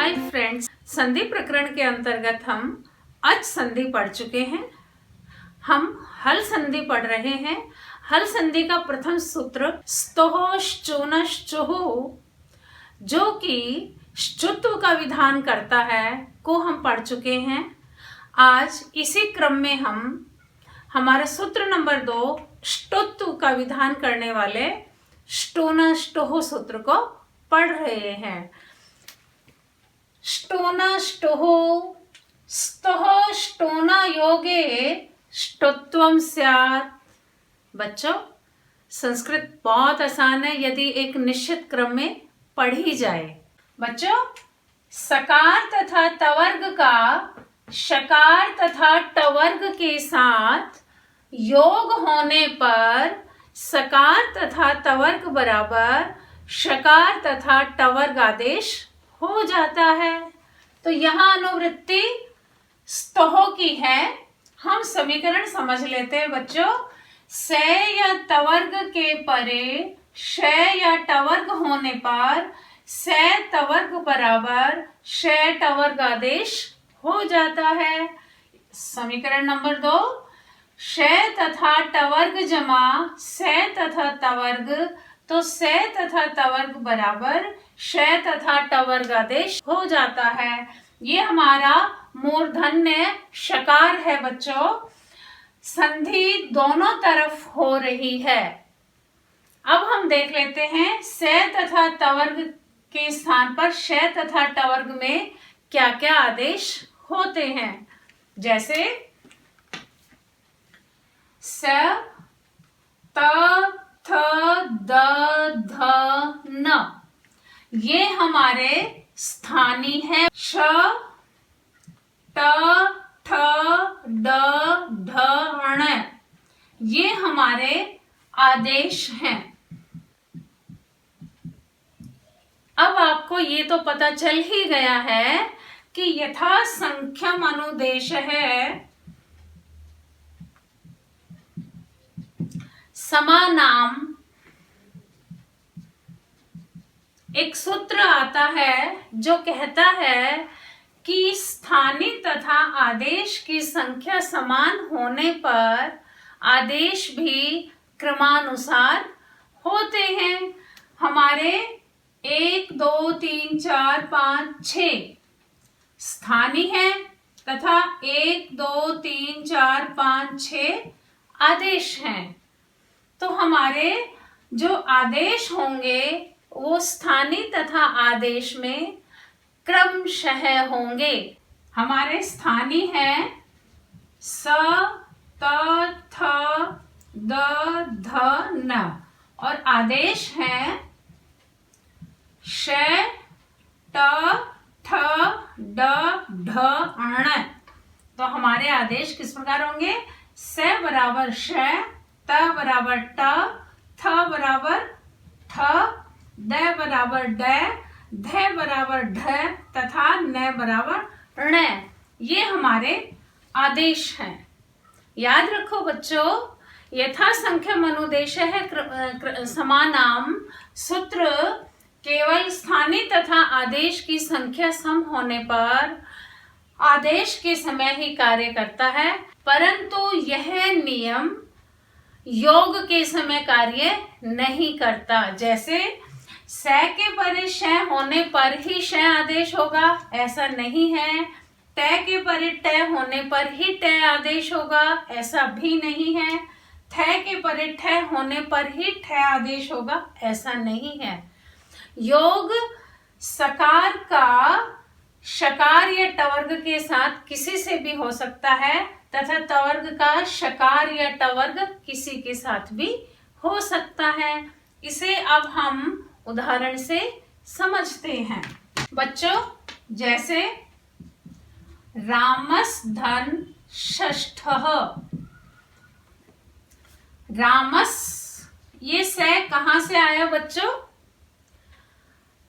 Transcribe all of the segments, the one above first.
Hi friends, संधि प्रकरण के अंतर्गत हम अच संधि पढ़ चुके हैं। हम हल संधि पढ़ रहे हैं। हल संधि का प्रथम सूत्र स्तोः श्चुनश् चुः, जो कि श्चुत्व का विधान करता है, को हम पढ़ चुके हैं। आज इसी क्रम में हम हमारा सूत्र नंबर 2 ष्टुत्व का विधान करने वाले ष्टुनष्टुः सूत्र को पढ़ रहे हैं। ष्टुनष्टुः स्तः ष्टुनयोगे ष्टुत्वं स्यात्। बच्चों, संस्कृत बहुत आसान है यदि एक निश्चित क्रम में पढ़ी जाए। बच्चों, सकार तथा तवर्ग का शकार तथा टवर्ग के साथ योग होने पर सकार तथा तवर्ग बराबर शकार तथा टवर्ग आदेश हो जाता है। तो यहाँ अनुवृत्ति स्तोह की है। हम समीकरण समझ लेते हैं बच्चों। से या तवर्ग के परे शय या टवर्ग होने पर से तवर्ग बराबर शय टवर्ग आदेश हो जाता है। समीकरण नंबर 2, शय तथा टवर्ग जमा से तथा तवर्ग, तो से तथा तवर्ग बराबर शय तथा टवर्ग आदेश हो जाता है। ये हमारा मूर्धन्य शकार है बच्चों। संधि दोनों तरफ हो रही है। अब हम देख लेते हैं से तथा तवर्ग के स्थान पर शय तथा टवर्ग में क्या क्या आदेश होते हैं। जैसे स त थ द ध न, ये हमारे स्थानीय है। श ट ठ ड ढ ण, ये हमारे आदेश हैं। अब आपको ये तो पता चल ही गया है कि यथा संख्यम अनुदेश है समानाम। एक सूत्र आता है जो कहता है कि स्थानीय तथा आदेश की संख्या समान होने पर आदेश भी क्रमानुसार होते हैं। हमारे 1 2 3 4 5 6 स्थानीय है तथा 1 2 3 4 5 6 आदेश हैं। तो हमारे जो आदेश होंगे वो स्थानीय तथा आदेश में क्रमशः होंगे। हमारे स्थानीय है स त थ द ध न, और आदेश है श ट ठ ड ढ ण। तो हमारे आदेश किस प्रकार होंगे? स बराबर श, त बराबर ट, थ बराबर ठ, द बराबर ड, ध बराबर ढ तथा न बराबर ण। ये हमारे आदेश हैं। याद रखो बच्चों, यथा संख्यम अनुदेश है समानाम सूत्र केवल स्थानीय तथा आदेश की संख्या सम होने पर आदेश के समय ही कार्य करता है, परंतु यह नियम योग के समय कार्य नहीं करता। जैसे स के परे श होने पर ही श आदेश होगा, ऐसा नहीं है। ट के परे ट होने पर ही ट आदेश होगा, ऐसा भी नहीं है। थ के परे ठ होने पर ही ठ आदेश होगा, ऐसा नहीं है। योग सकार का शकार या टवर्ग के साथ किसी से भी हो सकता है तथा तवर्ग का शकार या टवर्ग किसी के साथ भी हो सकता है। इसे अब हम उदाहरण से समझते हैं। बच्चों, जैसे रामस धन षष्ठः। रामस, ये से कहां से आया बच्चों?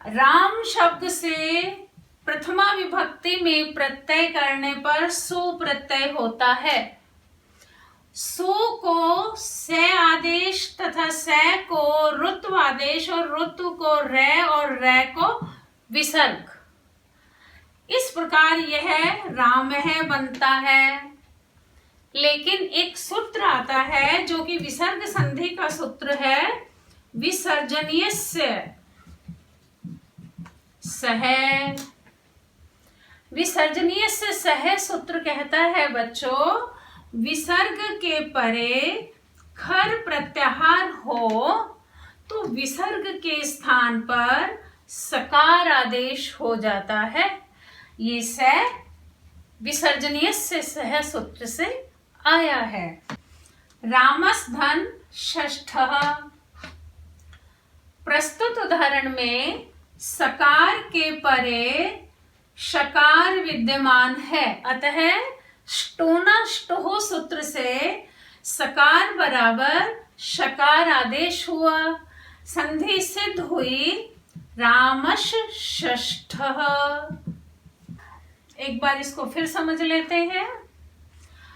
राम शब्द से प्रथमा विभक्ति में प्रत्यय करने पर सु प्रत्यय होता है। सु को से आदेश तथा से को रुत्व आदेश और रुत्व को रे और रे को विसर्ग। इस प्रकार यह रामः बनता है। लेकिन एक सूत्र आता है जो कि विसर्ग संधि का सूत्र है, विसर्जनीयस्य सह। विसर्जनीयस्य सह सूत्र कहता है बच्चों, विसर्ग के परे खर प्रत्याहार हो तो विसर्ग के स्थान पर सकार आदेश हो जाता है। ये स विसर्जनीयस्य सह सूत्र से आया है। रामस्धन षष्ठः। प्रस्तुत उदाहरण में सकार के परे शकार विद्यमान है, अतः ष्टोनाष्टोः सूत्र से सकार बराबर शकार आदेश हुआ, संधि सिद्ध हुई रामश षष्ठः। एक बार इसको फिर समझ लेते हैं।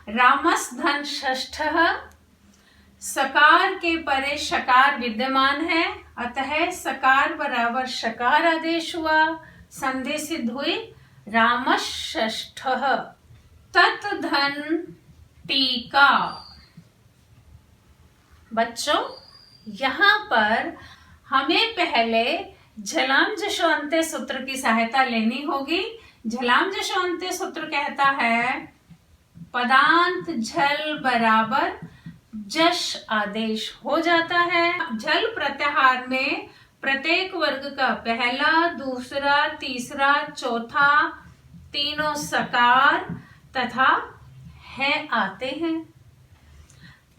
रामस धन षष्ठः, सकार के परे शकार विद्यमान है, अतः सकार बराबर शकार आदेश हुआ, संधि सिद्ध हुई रामस षष्ठः। तत् धन टीका। बच्चों यहाँ पर हमें पहले झलाम जशो अन्त्य सूत्र की सहायता लेनी होगी। झलाम जशो अन्त्य सूत्र कहता है, पदांत झल बराबर जश आदेश हो जाता है। झल प्रत्याहार में प्रत्येक वर्ग का पहला, दूसरा, तीसरा, चौथा तीनों सकार तथा है आते हैं।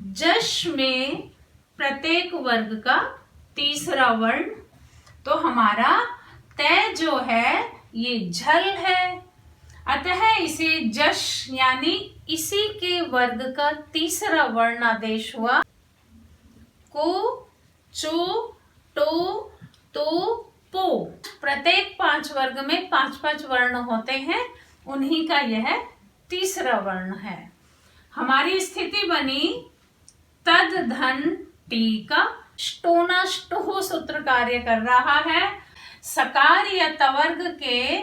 जश में प्रत्येक वर्ग का तीसरा वर्ण, तो हमारा तय जो है ये झल है, अतः इसे जश यानी इसी के वर्ग का तीसरा वर्ण आदेश हुआ। को, चो, टो, तो, पो, प्रत्येक 5 वर्ग में 5-5 वर्ण होते हैं, उन्हीं का यह तीसरा वर्ण है। हमारी स्थिति बनी तद धन टीका। ष्टोनाष्टोः सूत्र कार्य कर रहा है। सकार या तवर्ग के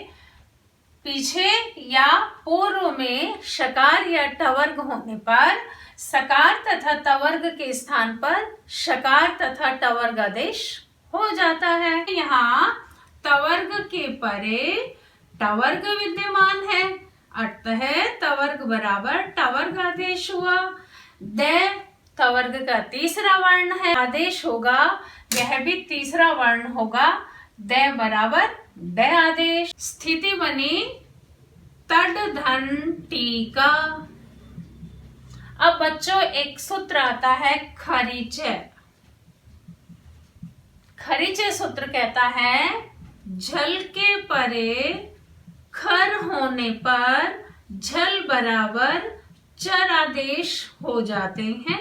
पीछे या पूर्व में शकार या टवर्ग होने पर सकार तथा तवर्ग के स्थान पर शकार तथा टवर्ग आदेश हो जाता है। यहाँ तवर्ग के परे टवर्ग विद्यमान है, अतः तवर्ग बराबर टवर्ग आदेश हुआ। द तवर्ग का तीसरा वर्ण है, आदेश होगा, यह भी तीसरा वर्ण होगा, द बराबर ड आदेश। स्थिति बनी तड धन टीका। अब बच्चों एक सूत्र आता है खरीचे। खरीचे सूत्र कहता है, झल के परे खर होने पर झल बराबर चर आदेश हो जाते हैं।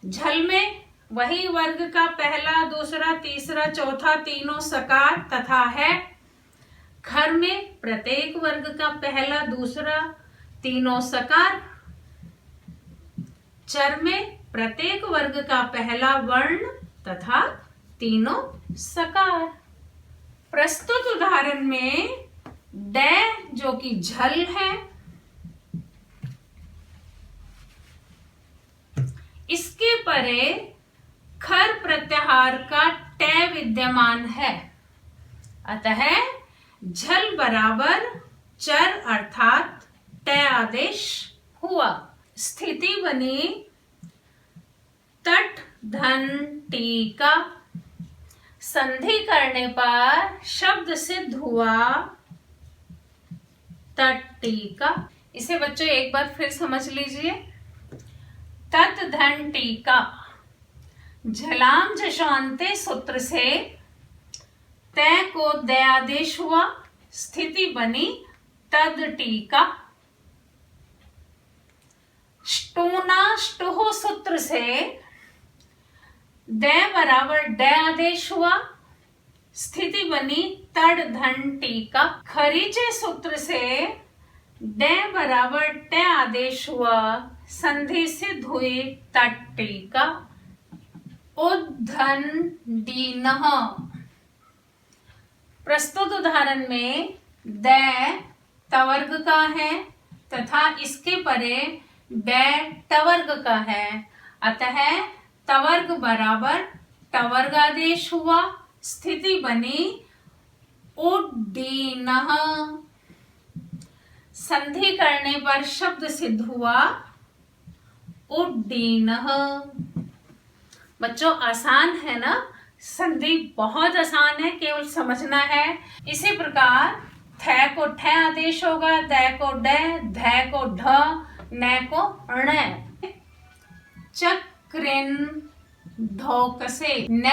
झल में वही वर्ग का पहला, दूसरा, तीसरा, चौथा तीनों सकार तथा है। खर में प्रत्येक वर्ग का पहला, दूसरा तीनों सकार। चर में प्रत्येक वर्ग का पहला वर्ण तथा तीनों सकार। प्रस्तुत उदाहरण में ड जो कि झल है, इसके परे खर प्रत्याहार का ट विद्यमान है, अतः झल बराबर चर अर्थात ट आदेश हुआ। स्थिति बनी तट धन टीका। संधि करने पर शब्द सिद्ध हुआ तट टीका। इसे बच्चों एक बार फिर समझ लीजिए। तत् धन टीका, झलाम जशांते सूत्र से तय को द आदेश हुआ, स्थिति बनी तद टीका। ष्टोनाष्टोः सूत्र से द बराबर ड आदेश हुआ, स्थिति बनी तड धन टीका। खरीचे सूत्र से ड बराबर ट आदेश हुआ, संधि सिद्ध हुई तट टीका। उद्धन दीनः। प्रस्तुत उदाहरण में दै तवर्ग का है तथा इसके परे बै टवर्ग का है। अतः तवर्ग बराबर टवर्ग आदेश हुआ, स्थिति बनी उड्डीनः। संधि करने पर शब्द सिद्ध हुआ उड्डीनः। बच्चों आसान है ना, संधि बहुत आसान है, केवल समझना है। इसी प्रकार थ को ठ आदेश होगा, दै को ड, ध को ढ, न को ण। चक्रिन ढोकसे न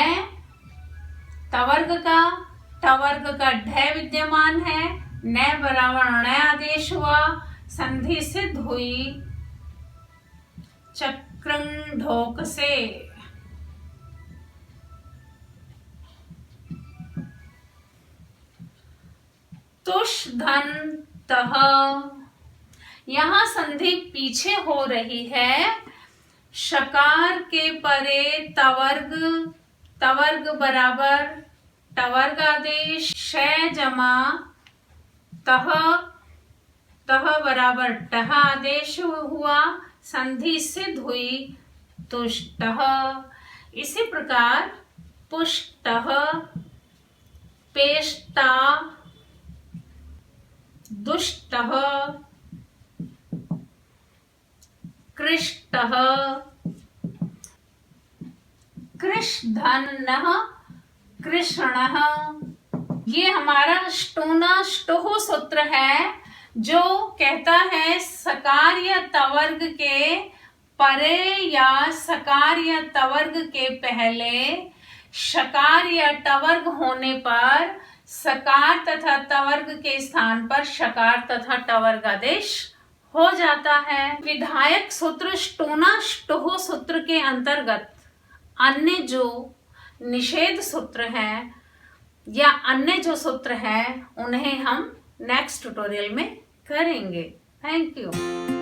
तवर्ग का, टवर्ग का ढ विद्यमान है, न बराबर ण आदेश हुआ, संधि सिद्ध हुई चक्रं ढोकसे। तुष धन तह, यहां संधि पीछे हो रही है। शकार के परे तवर्ग, तवर्ग बराबर टवर्ग आदेश, श जमा तह, तह बराबर टह आदेश हुआ, संधि सिद्ध हुई तुष्टः। इसी प्रकार पुष्टः, पेष्टा, दुष्टः, कृष्टः, कृष्धनः, कृष्णः। ये हमारा स्टोना स्टोह सूत्र है, जो कहता है सकार या तवर्ग के परे या सकार या तवर्ग के पहले शकार या टवर्ग होने पर सकार तथा तवर्ग के स्थान पर शकार तथा टवर्ग आदेश हो जाता है। विधायक सूत्र स्टोना स्टोह सूत्र के अंतर्गत अन्य जो निषेध सूत्र हैं या अन्य जो सूत्र हैं उन्हें हम नेक्स्ट ट्यूटोरियल में करेंगे। Thank you.